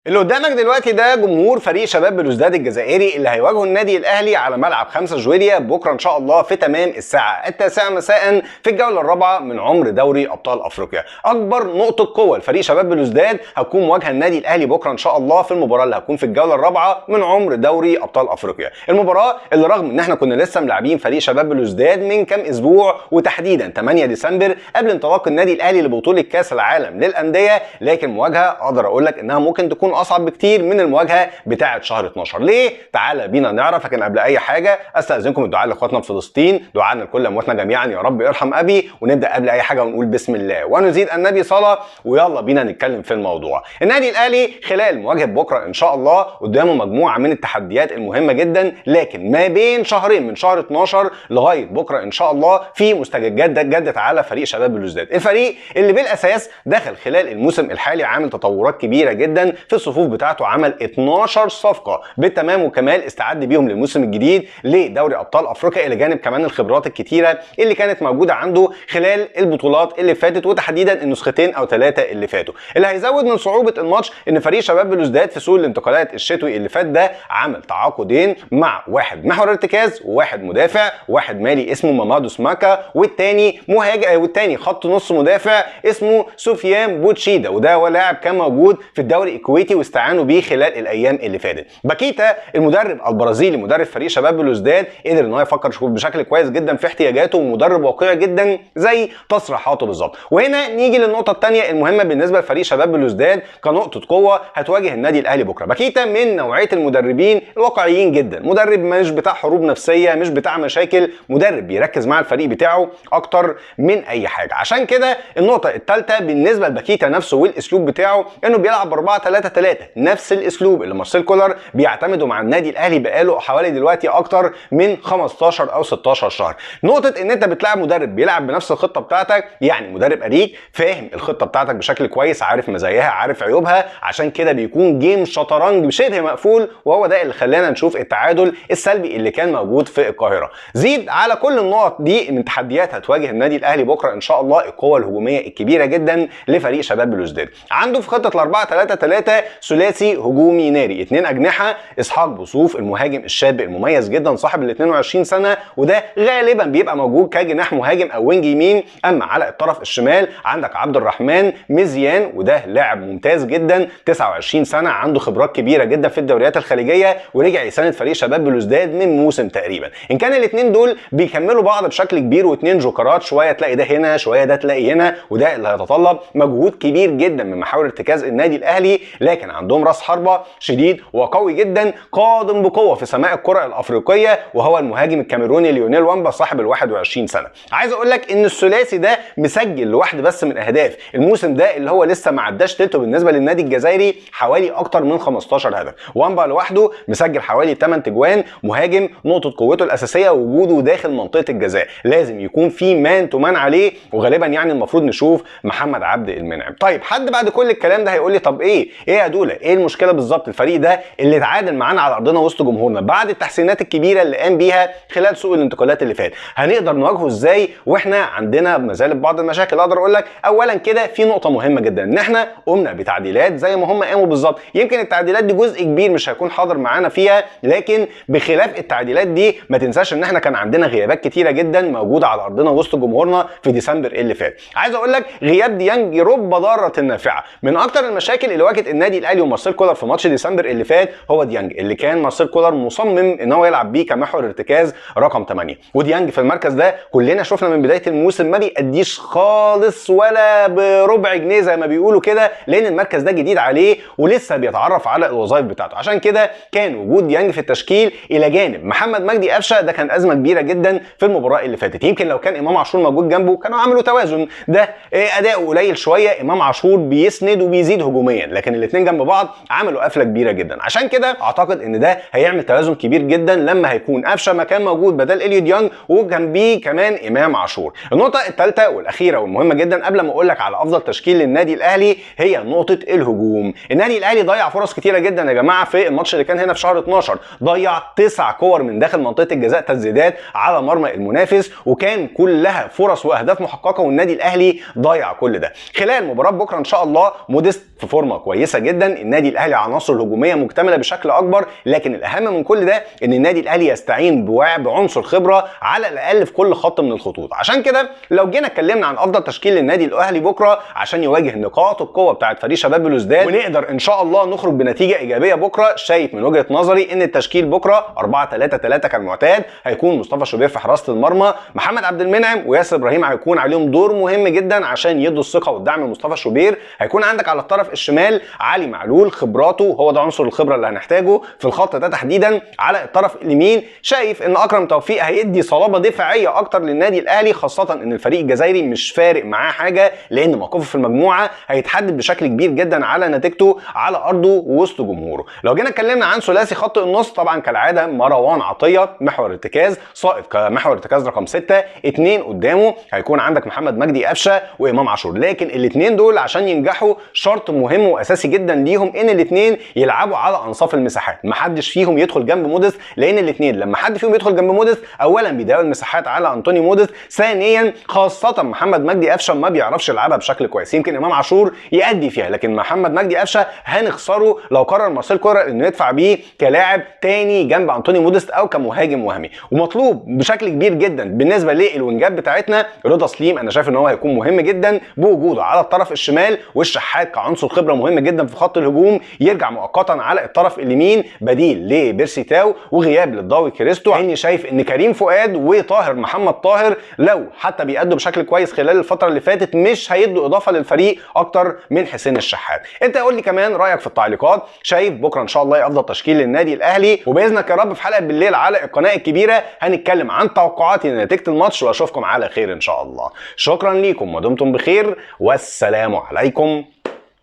اللي قدامك دلوقتي ده جمهور فريق شباب بلوزداد الجزائري اللي هيواجهوا النادي الاهلي على ملعب 5 جويلية بكره ان شاء الله في تمام الساعه 9 مساء في الجوله الرابعه من عمر دوري ابطال افريقيا. اكبر نقطه قوه لفريق شباب بلوزداد هتكون مواجهه النادي الاهلي بكره ان شاء الله في المباراه اللي هتكون في الجوله الرابعه من عمر دوري ابطال افريقيا. المباراه اللي رغم ان احنا كنا لسه ملاعبين فريق شباب بلوزداد من كام اسبوع وتحديدا 8 ديسمبر قبل انطلاق النادي الاهلي لبطوله كاس العالم للانديه، لكن مواجهه اقدر اقول لك انها ممكن تكون اصعب بكتير من المواجهه بتاعه شهر 12. ليه؟ تعالى بينا نعرف. لكن قبل اي حاجه استاذنكم الدعاء لاخواتنا في فلسطين، دعاءنا لكل امواتنا جميعا يا رب ارحم ابي. ونبدا قبل اي حاجه ونقول بسم الله ونزيد النبي صلاه، ويلا بينا نتكلم في الموضوع. النادي الاهلي خلال مواجهه بكره ان شاء الله قدامه مجموعه من التحديات المهمه جدا، لكن ما بين شهرين من شهر 12 لغايه بكره ان شاء الله في مستجدات جدت على فريق شباب بلوزداد، الفريق اللي بالاساس دخل خلال الموسم الحالي عامل تطورات كبيره جدا في الصفوف بتاعته، عمل 12 صفقه بالتمام وكمال استعد بيهم للموسم الجديد لدوري ابطال افريقيا، الى جانب كمان الخبرات الكتيره اللي كانت موجوده عنده خلال البطولات اللي فاتت وتحديدا النسختين او 3 اللي فاتوا. اللي هيزود من صعوبه الماتش ان فريق شباب بلوزداد في سوق الانتقالات الشتوي اللي فات ده عمل تعاقدين مع واحد محور ارتكاز وواحد مدافع، واحد مالي اسمه مامادو سماكا والتاني مهاجم والتاني خط نص مدافع اسمه سفيان بوتشيدا، وده هو لاعب كان موجود في الدوري الكويتي واستعانوا بيه خلال الايام اللي فاتت. باكيتا المدرب البرازيلي مدرب فريق شباب بلوزداد قدر ان هو يفكر بشكل كويس جدا في احتياجاته، ومدرب واقعي جدا زي تصريحاته بالظبط. وهنا نيجي للنقطه الثانيه المهمه بالنسبه لفريق شباب بلوزداد كنقطه قوه هتواجه النادي الاهلي بكره. باكيتا من نوعيه المدربين الواقعيين جدا، مدرب مش بتاع حروب نفسيه، مش بتاع مشاكل، مدرب بيركز مع الفريق بتاعه اكتر من اي حاجه. عشان كده النقطه الثالثه بالنسبه لباكيتا نفسه والاسلوب بتاعه انه بيلعب 4-3-3، نفس الاسلوب اللي مارسيل كولر بيعتمده مع النادي الاهلي بقاله حوالي دلوقتي اكتر من 15 او 16 شهر. نقطه ان انت بتلعب مدرب بيلعب بنفس الخطه بتاعتك، يعني مدرب اريك فاهم الخطه بتاعتك بشكل كويس، عارف مزاياها عارف عيوبها، عشان كده بيكون جيم شطرنج شبه مقفول، وهو ده اللي خلانا نشوف التعادل السلبي اللي كان موجود في القاهره. زيد على كل النقط دي من تحديات هتواجه النادي الاهلي بكره ان شاء الله القوه الهجوميه الكبيره جدا لفريق شباب بلوزداد. عنده في خطه ال 4-3-3 ثلاثي هجومي ناري، 2 اجنحه، اسحاق بوصوف المهاجم الشاب المميز جدا صاحب ال 22 سنه، وده غالبا بيبقى موجود كجناح مهاجم او وينج يمين. اما على الطرف الشمال عندك عبد الرحمن مزيان، وده لاعب ممتاز جدا 29 سنه، عنده خبرات كبيره جدا في الدوريات الخليجيه ورجع يساند فريق شباب بلوزداد من موسم تقريبا. ان كان الاثنين دول بيكملوا بعض بشكل كبير، واثنين جوكرات، شويه تلاقي ده هنا شويه ده تلاقي هنا، وده اللي هيتطلب مجهود كبير جدا من محاور ارتكاز النادي الاهلي، لكن عندهم راس حربه شديد وقوي جدا قادم بقوه في سماء الكره الافريقيه، وهو المهاجم الكاميروني ليونيل وامبا صاحب ال 21 سنه. عايز اقول لك ان الثلاثي ده مسجل لوحده بس من اهداف الموسم ده اللي هو لسه ما عداش تلته بالنسبه للنادي الجزائري حوالي اكتر من 15 هدف. وامبا لوحده مسجل حوالي 8 تجوان، مهاجم نقطه قوته الاساسيه وجوده داخل منطقه الجزاء، لازم يكون في مان تو مان عليه، وغالبا يعني المفروض نشوف محمد عبد المنعم. طيب حد بعد كل الكلام ده هيقول لي طب ايه يا دوله ايه المشكله بالظبط؟ الفريق ده اللي اتعادل معانا على ارضنا وسط جمهورنا بعد التحسينات الكبيره اللي قام بيها خلال سوق الانتقالات اللي فات، هنقدر نواجهه ازاي واحنا عندنا ما زالت بعض المشاكل؟ اقدر اقول لك اولا كده في نقطه مهمه جدا، ان احنا قمنا بتعديلات زي ما هم قاموا بالظبط. يمكن التعديلات دي جزء كبير مش هيكون حاضر معانا فيها، لكن بخلاف التعديلات دي ما تنساش ان احنا كان عندنا غيابات كتيره جدا موجوده على ارضنا وسط جمهورنا في ديسمبر اللي فات. عايز اقول لك غياب ديانج رب ضاره نافعه. من اكتر المشاكل اللي واجهت النادي الاهلي ومارسيل كولر في ماتش ديسمبر اللي فات هو ديانج، اللي كان مارسيل كولر مصمم ان هو يلعب بيه كمحور ارتكاز رقم 8. وديانج في المركز ده كلنا شفنا من بدايه الموسم ما بيأديش خالص ولا بربع جنيه زي ما بيقولوا كده، لان المركز ده جديد عليه ولسه بيتعرف على الوظائف بتاعته. عشان كده كان وجود ديانج في التشكيل الى جانب محمد مجدي قفشه ده كان ازمه كبيره جدا في المباراه اللي فاتت. يمكن لو كان امام عاشور موجود جنبه كانوا عملوا توازن، ده اداؤه قليل شويه، امام عاشور بيسند وبيزيد هجوميا، لكن الاثنين جنب بعض عملوا قفله كبيره جدا. عشان كده اعتقد ان ده هيعمل توازن كبير جدا لما هيكون قفشه مكان موجود بدل اليو ديانج وجنبيه كمان امام عاشور. النقطه الثالثه والاخيره والمهمه جدا قبل ما اقول لك على افضل تشكيل للنادي الاهلي هي نقطه الهجوم. النادي الاهلي ضيع فرص كتيره جدا يا جماعه في الماتش اللي كان هنا في شهر 12، ضيع 9 كور من داخل منطقه الجزاء تسديدات على مرمى المنافس، وكان كلها فرص واهداف محققه، والنادي الاهلي ضيع كل ده. خلال مباراه بكره ان شاء الله موديست في فورمه كويسه جدا جدا النادي الاهلي عناصره الهجوميه مكتمله بشكل اكبر، لكن الاهم من كل ده ان النادي الاهلي يستعين بعنصر خبره على الاقل في كل خط من الخطوط. عشان كده لو جينا اتكلمنا عن افضل تشكيل للنادي الاهلي بكره عشان يواجه نقاط القوه بتاعه فريق شباب بلوزداد ونقدر ان شاء الله نخرج بنتيجه ايجابيه بكره، شايف من وجهه نظري ان التشكيل بكره 4-3-3 كالمعتاد. هيكون مصطفى شوبير في حراسه المرمى، محمد عبد المنعم وياسر ابراهيم هيكون عليهم دور مهم جدا عشان يدوا الثقه والدعم لمصطفى شوبير. هيكون عندك على الطرف الشمال علي معلول، خبراته هو ده عنصر الخبره اللي هنحتاجه في الخط ده تحديدا. على الطرف اليمين شايف ان اكرم توفيق هيدي صلابه دفاعيه اكتر للنادي الاهلي، خاصه ان الفريق الجزائري مش فارق معاه حاجه لان موقفه في المجموعه هيتحدد بشكل كبير جدا على نتيجته على ارضه ووسط جمهوره. لو جينا اتكلمنا عن ثلاثي خط النص، طبعا كالعاده مروان عطيه محور ارتكاز صائب كمحور ارتكاز رقم 6، 2 قدامه هيكون عندك محمد مجدي قفشه وامام عاشور. لكن الاثنين دول عشان ينجحوا شرط مهم واساسي جدا ليهم ان الاثنين يلعبوا على انصاف المساحات، محدش فيهم يدخل جنب موديس، لان الاثنين لما حد فيهم يدخل جنب موديس اولا بيضيعوا المساحات على انطوني موديس، ثانيا خاصه محمد مجدي قفشه ما بيعرفش يلعبها بشكل كويس. يمكن امام عاشور يأدي فيها، لكن محمد مجدي قفشه هنخسره لو قرر مارسيل كولر انه يدفع بيه كلاعب تاني جنب انطوني موديست او كمهاجم وهمي. ومطلوب بشكل كبير جدا بالنسبه للوينجات بتاعتنا رضا سليم، انا شايف ان هو هيكون مهم جدا بوجوده على الطرف الشمال، والشحات كعنصر خبره مهم جدا في خط الهجوم يرجع مؤقتا على الطرف اليمين بديل لبيرسي تاو وغياب للضاوي كريستو. اني شايف ان كريم فؤاد وطاهر محمد طاهر لو حتى بيأدوا بشكل كويس خلال الفتره اللي فاتت مش هيدوا اضافه للفريق اكتر من حسين الشحات. انت قول لي كمان رايك في التعليقات، شايف بكره ان شاء الله افضل تشكيل للنادي الاهلي؟ وباذنك يا رب في حلقه بالليل على القناه الكبيره هنتكلم عن توقعاتي لنتيجه الماتش، واشوفكم على خير ان شاء الله. شكرا ليكم ودمتم بخير، والسلام عليكم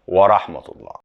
ورحمه الله.